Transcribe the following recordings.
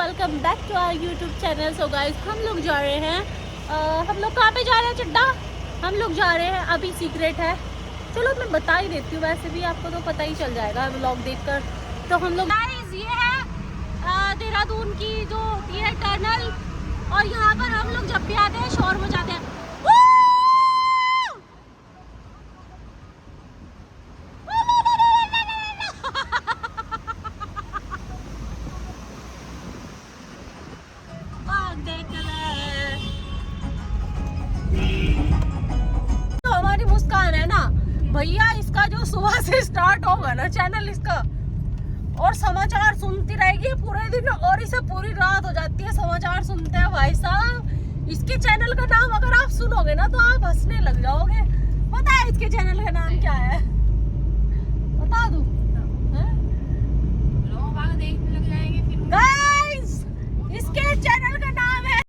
Welcome back to our YouTube channel. So guys हम लोग जा रहे हैं हम लोग कहाँ पे जा रहे हैं चिड्डा? हम लोग जा रहे हैं, अभी सीक्रेट है। चलो मैं बता ही देती हूँ, वैसे भी आपको तो पता ही चल जाएगा व्लॉग देखकर। तो हम लोग गाइस ये है देहरादून की जो होती है टनल, और यहाँ पर हम लोग जब भी आते हैं शोर मचाते हैं। तो हमारी मुस्कान है ना भैया, इसका जो सुबह से स्टार्ट होगा ना चैनल इसका, और समाचार सुनती रहेगी पूरे दिन, और इसे पूरी रात हो जाती है समाचार सुनते हैं भाई साहब। इसके चैनल का नाम अगर आप सुनोगे ना तो आप हंसने लग जाओगे। पता है इसके चैनल का नाम क्या है? बता दूं? लोग आगे देखने लग जाएंगे फिर। गाइस इसके चैनल का नाम है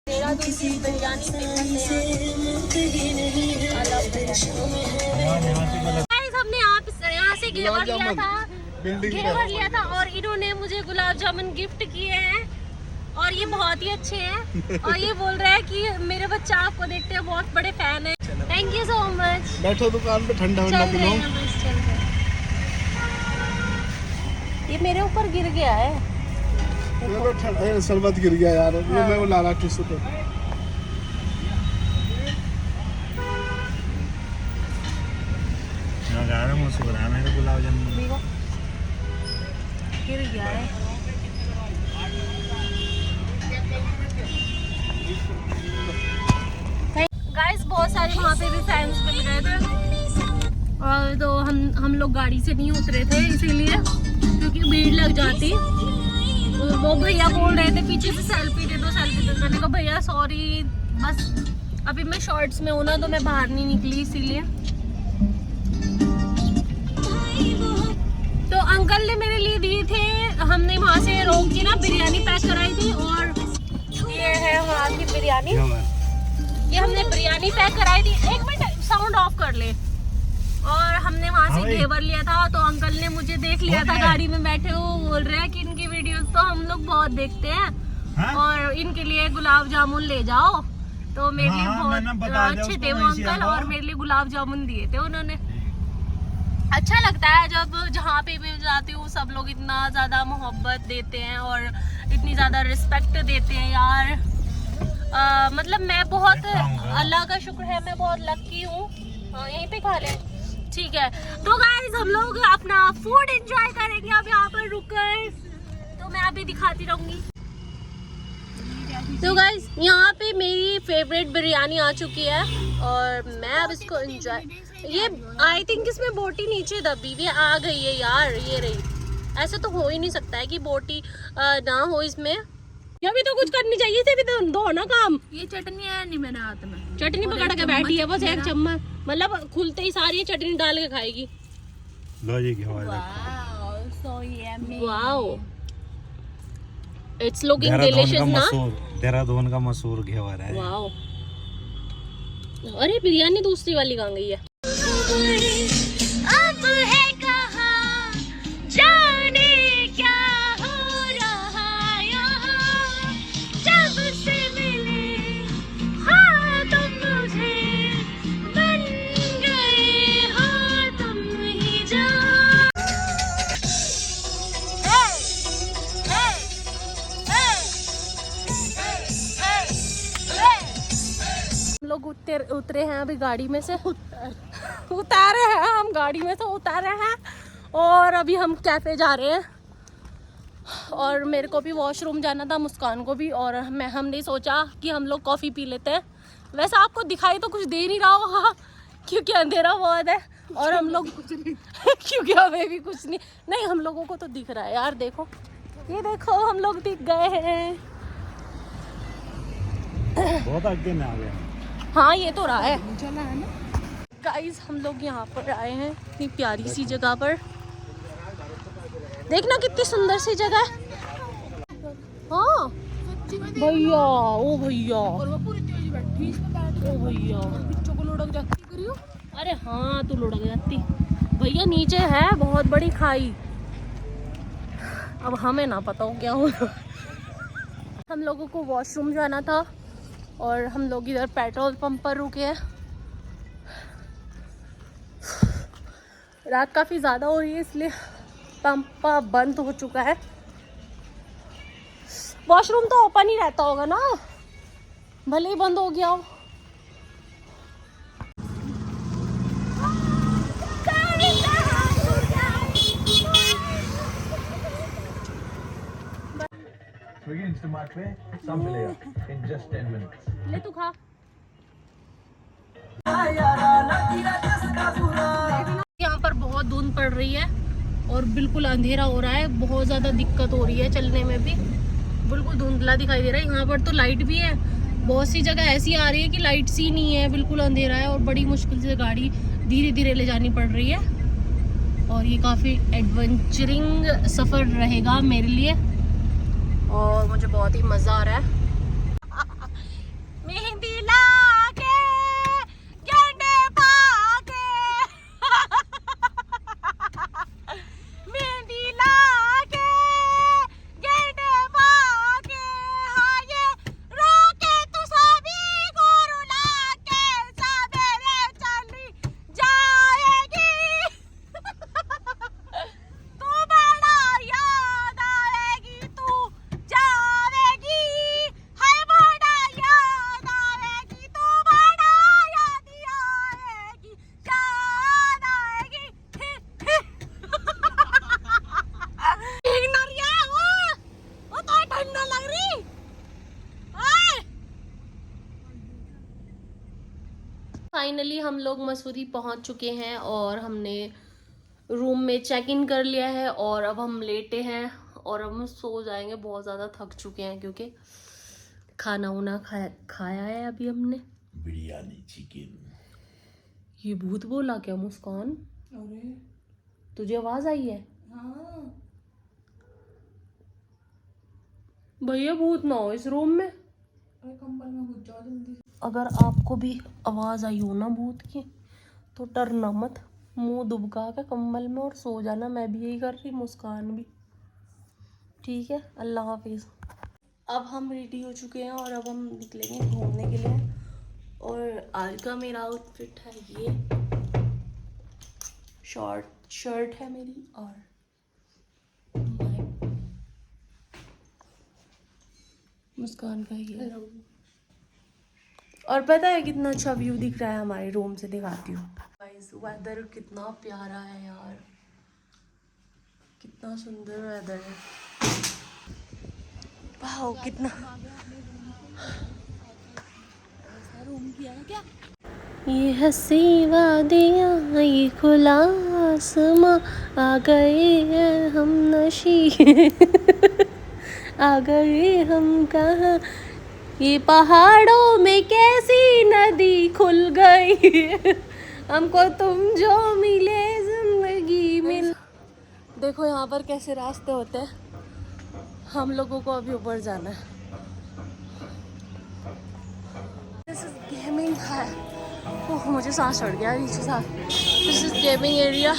देहरादून बिरयानी हमने यहाँ से घेवर लिया था और इन्होंने मुझे गुलाब जामुन गिफ्ट किए हैं, और ये बहुत ही अच्छे हैं। और ये बोल रहा है कि मेरे बच्चे आपको देखते हैं, बहुत बड़े फैन है। Thank you so much. बैठो दुकान पे, ठंडा पिलो। ये मेरे ऊपर गिर गया है, शरबत गिर गया यार। हाँ। मैं वो ला रहा टिश्यू पे। मेरे गुलाब जामुन गिर गया है। गाइस बहुत सारे वहाँ पे भी फैंस मिल गए थे, और तो हम लोग गाड़ी से नहीं उतरे थे इसीलिए, क्योंकि भीड़ लग जाती। वो भैया बोल रहे थे पीछे से सेल्फी दे दो, सेल्फी दे दो। मैंने कहा भैया सॉरी, बस अभी मैं शॉर्ट्स में हूँ ना, तो मैं बाहर नहीं निकली इसीलिए। तो अंकल ने मेरे लिए दिए थे, हमने वहाँ से रोक के ना बिरयानी पैक कराई थी, और ये है वहाँ की बिरयानी। ये हमने बिरयानी पैक कराई थी। एक मिनट साउंड ऑफ कर ले। और हमने वहाँ से घेवर लिया था, तो अंकल ने मुझे देख लिया था गाड़ी में बैठे हो, बोल रहे हैं कि इनकी वीडियोस तो हम लोग बहुत देखते हैं। हाँ? और इनके लिए गुलाब जामुन ले जाओ। तो मेरे लिए बहुत अच्छे थे वो अंकल, और मेरे लिए गुलाब जामुन दिए थे उन्होंने। अच्छा लगता है जब जहाँ पे भी जाती हूँ सब लोग इतना ज़्यादा मोहब्बत देते हैं और इतनी ज़्यादा रिस्पेक्ट देते हैं यार। मतलब मैं बहुत, अल्लाह का शुक्र है, मैं बहुत लकी हूँ। यहीं पे खा लें, ठीक है। तो गाइस हम लोग अपना फूड एंजॉय करेंगे अब यहाँ पर रुककर, तो मैं अभी दिखाती रहूंगी। तो गाइस यहाँ पे मेरी फेवरेट बिरयानी आ चुकी है, और मैं अब इसको एंजॉय। ये आई थिंक इसमें बोटी नीचे दबी हुई आ गई है यार, ये रही। ऐसे तो हो ही नहीं सकता है कि बोटी ना हो इसमें। ये भी तो कुछ करनी चाहिए थी, भी तो दो ना काम। ये चटनी है नहीं मेरे हाथ में, चटनी पकड़ के बैठी है बस एक चम्मच, मतलब खुलते ही सारी चटनी डाल के खाएगी। लो जी वाओ, इट्स लुकिंग डिलीशियस ना। देहरादून का मशहूर घेवर है। वाओ, अरे बिरयानी दूसरी वाली कहाँ गई है? अब है कहाँ जाने क्या हो रहा यहाँ, जब से मिले हाँ तुम मुझे, बन गए हाँ तुम ही जान। हम लोग उतरे हैं अभी गाड़ी में से, उतारे हैं हम गाड़ी में से, उतारे हैं, और अभी हम कैफे जा रहे हैं। और मेरे को भी वॉशरूम जाना था, मुस्कान को भी, और हमने सोचा कि हम लोग कॉफ़ी पी लेते हैं। वैसे आपको दिखाई तो कुछ दे नहीं रहा होगा क्योंकि अंधेरा बहुत है और हम लोग क्योंकि हमें भी कुछ नहीं हम लोगों को तो दिख रहा है यार। देखो ये देखो हम लोग दिख गए हैं। बहुत आगे में आ गए। हाँ ये तो रहा है ना गाइस। हम लोग यहाँ पर आए हैं इतनी प्यारी सी जगह पर। देखना कितनी सुंदर सी जगह है। हाँ भैया, ओ भैया, ओ भैया, अरे हाँ तू लुढ़क जाती भैया। नीचे है बहुत बड़ी खाई, अब हमें ना पता हो क्या हो। हम लोगों को वॉशरूम जाना था और हम लोग इधर पेट्रोल पंप पर रुके हैं। रात काफ़ी ज़्यादा हो रही है इसलिए पंप बंद हो चुका है। वॉशरूम तो ओपन ही रहता होगा ना, भले ही बंद हो गया हो। ले तू खा। यहाँ पर बहुत धुंध पड़ रही है और बिल्कुल अंधेरा हो रहा है, बहुत ज़्यादा दिक्कत हो रही है चलने में भी, बिल्कुल धुंधला दिखाई दे रहा है। यहाँ पर तो लाइट भी है, बहुत सी जगह ऐसी आ रही है कि लाइट सी नहीं है, बिल्कुल अंधेरा है और बड़ी मुश्किल से गाड़ी धीरे धीरे ले जानी पड़ रही है। और ये काफ़ी एडवेंचरिंग सफ़र रहेगा मेरे लिए और मुझे बहुत ही मज़ा आ रहा है। मेहंदी लाके गेंडे पाके मेहंदी लाके गेंडे पाके हाँ ये रोके तू सभी को रुला के सवेरे चली जाएगी तू बड़ा याद आएगी तू जाएगी है बड़ा याद आएगी तू बड़ा याद आएगी याद आएगी इग्नोर या वो तो ठंडा लग रही। फाइनली हम लोग मसूरी पहुंच चुके हैं और हमने रूम में चेक इन कर लिया है और अब हम लेटे हैं और अब हम सो जाएंगे। बहुत ज़्यादा थक चुके हैं क्योंकि खाना उना खाया है अभी हमने। बिरयानी चिकन। ये भूत बोला क्या मुस्कान? अरे तुझे आवाज आई है? हाँ भैया भूत ना हो इस रूम में। अरे कंबल में घुस जाओ जल्दी। अगर आपको भी आवाज आई हो ना भूत की तो डरना मत, मुंह दुबका के कंबल में और सो जाना। मैं भी यही कर रही, मुस्कान भी। ठीक है, अल्लाह हाफिज। अब हम रेडी हो चुके हैं और अब हम निकलेंगे घूमने के लिए। और आज का मेरा आउटफिट है ये, शॉर्ट शर्ट है मेरी और मुस्कान का ये। और पता है कितना अच्छा व्यू दिख रहा है हमारे रूम से, दिखाती हूँ। गाइस वेदर कितना प्यारा है यार, कितना सुंदर वेदर है। वाओ कितना ये हंसी वादियाँ ये खुला आसमां आ गए हैं हम नशी आ गए हम कहाँ, ये पहाड़ों में कैसी नदी खुल गई हमको तुम जो मिले जिंदगी मिल। देखो यहाँ पर कैसे रास्ते होते हैं, हम लोगों को अभी ऊपर जाना है। दिस इज गेमिंग है। ओह मुझे सांस चढ़ गया नीचे सा। This is gaming area.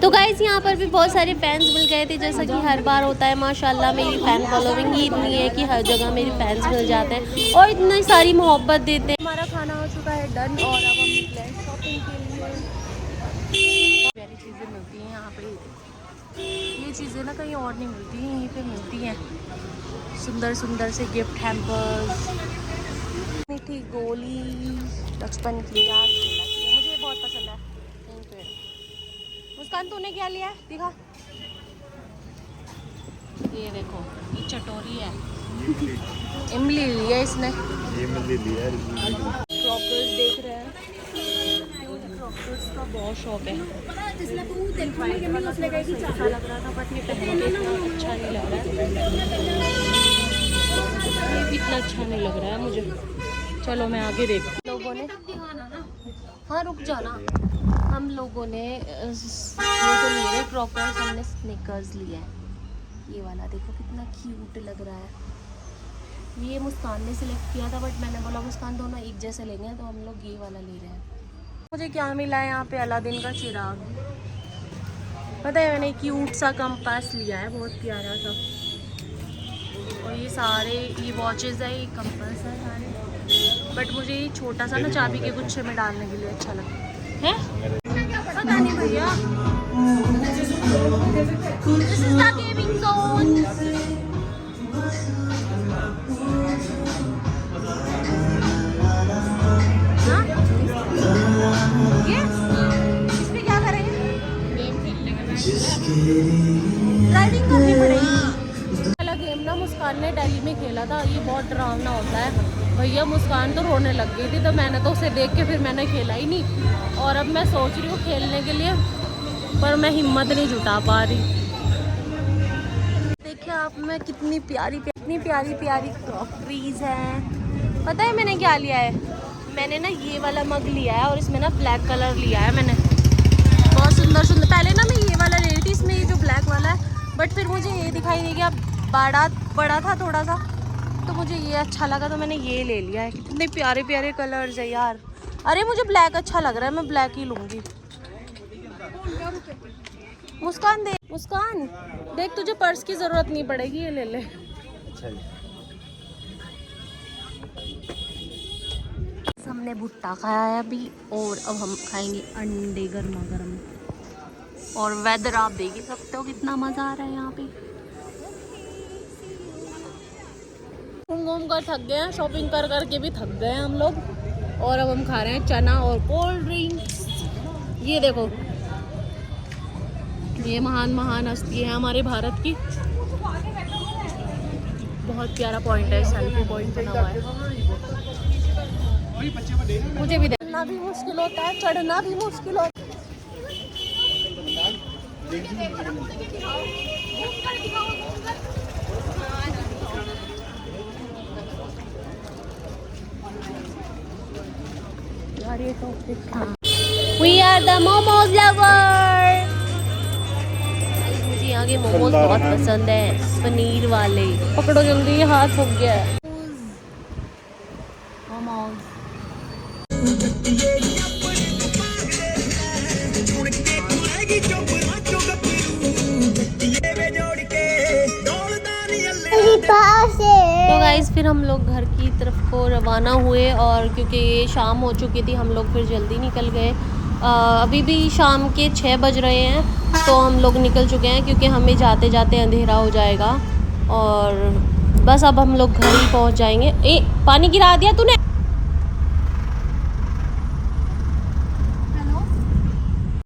तो गाइस यहाँ पर भी बहुत सारे फैंस मिल गए थे, जैसा कि हर बार होता है। माशाल्लाह मेरी फ़ैन फॉलोइंग ही इतनी है कि हर जगह मेरे फैंस मिल जाते हैं और इतनी सारी मोहब्बत देते हैं। हमारा खाना हो चुका है डन और अब हम निकले हैं शॉपिंग के लिए। प्यारी चीज़ें मिलती हैं यहाँ पे, ये चीज़ें ना कहीं और नहीं मिलती, यहीं पे मिलती हैं। सुंदर सुंदर से गिफ्ट हैम्पर्स, मीठी गोली बचपन की याद दिलाती है, मुझे ये बहुत पसंद है। Thank you. मुस्कान तूने क्या लिया है दिखा। ये देखो ये चटोरी है, इमली लिया इसने। ये मिल लिया क्रॉकर्स देख रहे हैं, क्रॉकर्स का बहुत शौक है। अच्छा लग रहा था बट ये पहन के इतना अच्छा नहीं लग रहा है, ये भी इतना अच्छा नहीं लग रहा है मुझे। चलो मैं आगे देखती हूँ। लोगों ने हाँ रुक जाना, हम लोगों ने वो तो ले रहे क्रॉकर्स, हमने स्निकर्स लिया है। ये वाला देखो कितना क्यूट लग रहा है। ये मुस्कान ने सिलेक्ट किया था बट मैंने बोला मुस्कान दोनों एक जैसे लेंगे, तो हम लोग ये वाला ले रहे हैं। मुझे क्या मिला है यहाँ पे, अलादीन का चिराग। पता है मैंने क्यूट सा कंपास लिया है, बहुत प्यारा सा। और ये सारे ये वॉचेस है, ये कंपास है सारे, बट मुझे ये छोटा सा ना चाबी के गुच्छे में डालने के लिए अच्छा लगता है। पता नहीं भैया। This is the gaming zone. हाँ? ये? इसमें क्या करेंगे? गेम खेलने ड्राइविंग करनी पड़ेगी। वाला गेम ना मुस्कान ने दिल्ली में खेला था, ये बहुत डरावना होता है भैया। मुस्कान तो रोने लग गई थी, तो मैंने तो उसे देख के फिर मैंने खेला ही नहीं। और अब मैं सोच रही हूँ खेलने के लिए, पर मैं हिम्मत नहीं जुटा पा रही। देखिए आप, मैं कितनी प्यारी प्यारी क्रॉकरीज हैं। पता है मैंने क्या लिया है? मैंने ना ये वाला मग लिया है और इसमें ना ब्लैक कलर लिया है मैंने, बहुत सुंदर सुंदर। पहले ना मैं ये वाला ले रही थी, इसमें ये जो ब्लैक वाला है, बट फिर मुझे ये दिखाई दे गया बड़ा था थोड़ा सा, तो मुझे ये अच्छा लगा तो मैंने ये ले लिया है। कितने प्यारे प्यारे कलर्स है यार। अरे मुझे ब्लैक अच्छा लग रहा है, मैं ब्लैक ही लूँगी। मुस्कान देख तुझे पर्स की जरूरत नहीं पड़ेगी, ये ले ले। अच्छा हमने भुट्टा खाया है अभी, और अब हम खाएंगे अंडे गर्मा गर्म। और वेदर आप देख ही सकते हो कितना मजा आ रहा है यहाँ पे। घूम कर थक गए हैं, शॉपिंग कर करके भी थक गए हैं हम लोग, और अब हम खा रहे हैं चना और कोल्ड ड्रिंक्स। ये देखो ये महान हस्ती है हमारे भारत की। बहुत प्यारा पॉइंट है, सेल्फी पॉइंट बना हुआ है। मुझे भी देखना भी मुश्किल होता है, चढ़ना भी मुश्किल होता है। We are the momos lover. मुझे यहाँ के मोमोज बहुत पसंद है, पनीर वाले। पकड़ो जल्दी, ये हाथ फूक गया है। मोमोज तो गाइस फिर हम लोग घर की तरफ को रवाना हुए, और क्योंकि ये शाम हो चुकी थी हम लोग फिर जल्दी निकल गए। अभी भी शाम के 6 बज रहे हैं, तो हम लोग निकल चुके हैं क्योंकि हमें जाते जाते अंधेरा हो जाएगा। और बस अब हम लोग घर ही पहुंच जाएंगे। ए पानी गिरा दिया तूने?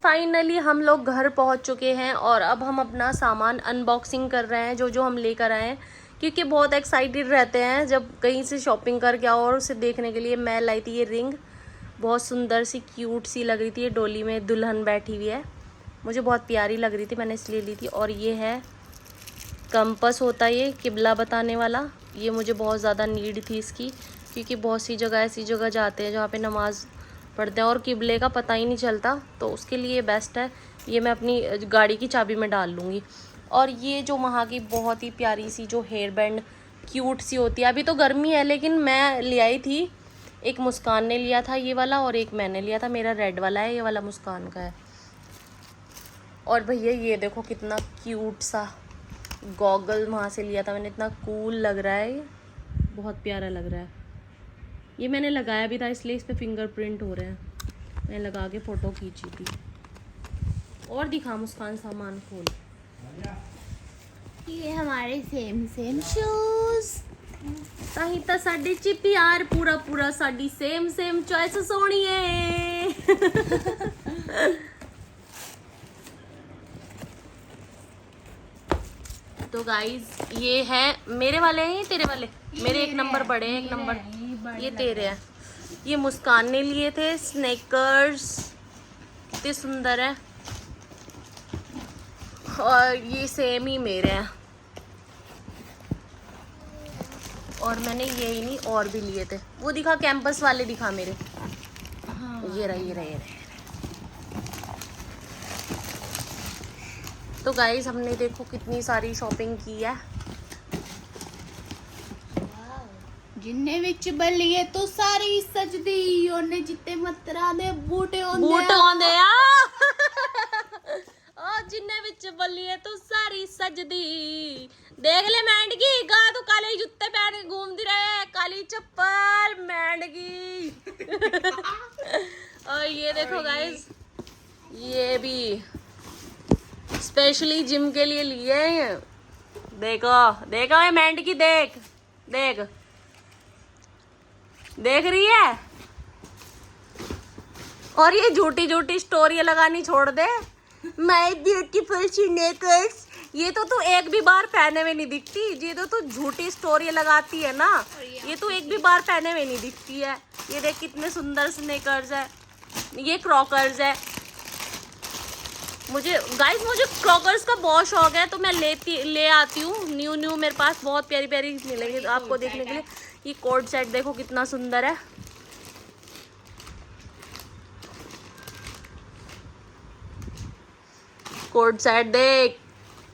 फाइनली हम लोग घर पहुंच चुके हैं, और अब हम अपना सामान अनबॉक्सिंग कर रहे हैं, जो हम लेकर आए हैं, क्योंकि बहुत एक्साइटेड रहते हैं जब कहीं से शॉपिंग करके आओ। और उसे देखने के लिए मैं लाई थी ये रिंग, बहुत सुंदर सी क्यूट सी लग रही थी। ये डोली में दुल्हन बैठी हुई है, मुझे बहुत प्यारी लग रही थी, मैंने इसलिए ली थी। और ये है कंपास, होता है ये किबला बताने वाला। ये मुझे बहुत ज़्यादा नीड थी इसकी, क्योंकि बहुत सी जगह ऐसी जगह जाते हैं जहाँ पे नमाज़ पढ़ते हैं और किबले का पता ही नहीं चलता, तो उसके लिए बेस्ट है। ये मैं अपनी गाड़ी की चाबी में डाल लूँगी। और ये जो वहाँ की बहुत ही प्यारी सी जो हेयर बैंड क्यूट सी होती है, अभी तो गर्मी है लेकिन मैं ले आई थी। एक मुस्कान ने लिया था ये वाला, और एक मैंने लिया था, मेरा रेड वाला है, ये वाला मुस्कान का है। और भैया ये देखो कितना क्यूट सा गॉगल वहाँ से लिया था मैंने, इतना कूल लग रहा है, ये बहुत प्यारा लग रहा है। ये मैंने लगाया भी था, इसलिए इस पर फिंगरप्रिंट हो रहे हैं, मैंने लगा के फ़ोटो खींची थी। और दिखा मुस्कान सामान खोल। ये हमारे सेम शूज़, ताही तो साडी चिप यार पूरा पूरा साडी सेम सेम चॉइस होनी है। तो गाइस ये है मेरे वाले हैं, तेरे वाले? मेरे एक नंबर बड़े हैं, एक नंबर ये तेरे हैं। ये मुस्कान ने लिए थे स्नेकर्स, कितने सुंदर है। और ये सेम ही मेरे हैं। और मैंने ये ही नहीं और भी लिए थे। वो दिखा, कैंपस वाले दिखा मेरे। हाँ। ये रहे। तो गाइस हमने देखो कितनी सारी शॉपिंग की है। जिन्ने विच बलिए तो सारी सजदी, ओने जिते मतरा दे बूटे होंदे आ। ओ जिन्ने विच बलिए तो सारी सजदी, देख ले मैंडगी गा तू काले जूते पहन के घूमती रहे, काली चप्पल मैंडगी। और ये देखो गाइस, ये भी स्पेशली जिम के लिए लिए हैं। देखो ये मैंडगी, देख रही है। और ये झूठी स्टोरी लगानी छोड़ दे। माय ब्यूटीफुल स्नेकर्स, ये तो तू एक भी बार पहने हुए नहीं दिखती। ये तो तू झूठी स्टोरी लगाती है ना, ये तो एक भी बार पहने हुए नहीं दिखती है। ये देख कितने सुंदर स्नेकर्स है। ये क्रॉकर्स है। मुझे क्रॉकर्स का बहुत शौक है, तो मैं ले आती हूँ न्यू। मेरे पास बहुत प्यारी प्यारी मिलेंगे आपको देखने के लिए। ये कोट सेट देखो कितना सुंदर है। कोट सेट देख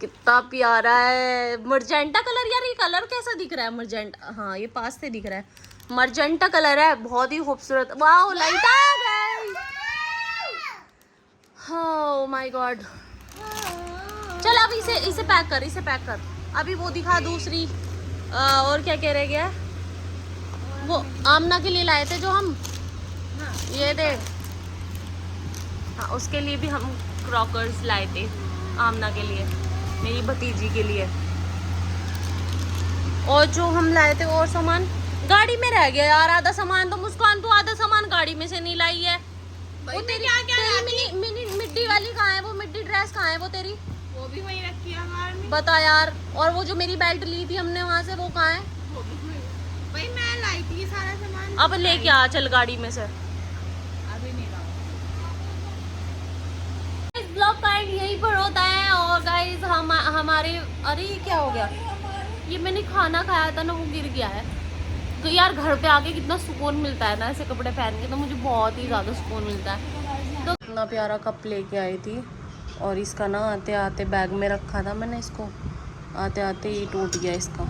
कितना प्यारा है। मर्जेंटा कलर, यार ये कलर कैसा दिख रहा है? मर्जेंटा, हाँ ये पास से दिख रहा है। मर्जेंटा कलर है, बहुत ही खूबसूरत। वाओ लाइट आ गई। Oh my God. चल अब इसे पैक कर। अभी वो दिखा दूसरी। और क्या कह रहे गया? वो आमना के लिए लाए थे जो हम। ये देख, हाँ उसके लिए भी हम क्रॉकर्स लाए थे, आमना के लिए, मेरी भतीजी के लिए। और जो हम लाए थे और सामान गाड़ी में रह गया यार। आधा सामान तो मुस्कान, तो आधा सामान गाड़ी में से नहीं लाई है। वो तेरी मिनी मिड्डी वाली कहाँ है? वो मिड्डी ड्रेस कहाँ है? वो तेरी वो भी वही रखी है हमारे में। बता यार। और वो जो मेरी बेल्ट ली थी हमने वहाँ से, वो कहाँ है? भाई मैं लाई थी सारा सामान। अब लेके आ चल गाड़ी में से। अभी नहीं लाऊं। इस ब्लॉग का एंड यहीं पर होता है। और गाइस हमारे, अरे ये क्या हो गया? ये मैंने खाना खाया था ना, वो गिर गया है। तो यार घर पे आके कितना सुकून मिलता है ना ऐसे कपड़े पहन के, तो मुझे बहुत ही ज़्यादा सुकून मिलता है। तो इतना प्यारा कप लेके आई थी, और इसका ना आते आते बैग में रखा था मैंने इसको, आते आते ये टूट गया इसका।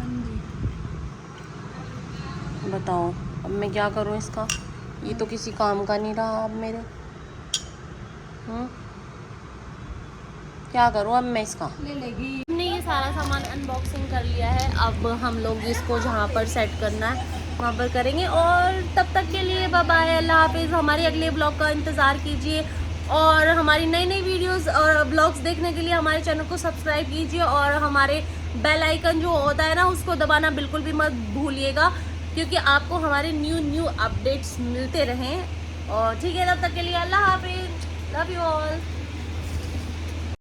बताओ अब मैं क्या करूँ इसका? ये तो किसी काम का नहीं रहा अब मेरे। क्या करूँ अब मैं इसका? ले लेगी। हमने ये सारा सामान अनबॉक्सिंग कर लिया है। अब हम लोग इसको जहाँ पर सेट करना है वहाँ पर करेंगे। और तब तक के लिए बाय बाय, अल्लाह हाफिज़। हमारे अगले ब्लॉग का इंतज़ार कीजिए, और हमारी नई वीडियोस और ब्लॉग्स देखने के लिए हमारे चैनल को सब्सक्राइब कीजिए। और हमारे बेल आइकन जो होता है ना, उसको दबाना बिल्कुल भी मत भूलिएगा, क्योंकि आपको हमारे न्यू अपडेट्स मिलते रहें। और ठीक है, तब तक के लिए अल्लाह हाफिज़, लव यू ऑल।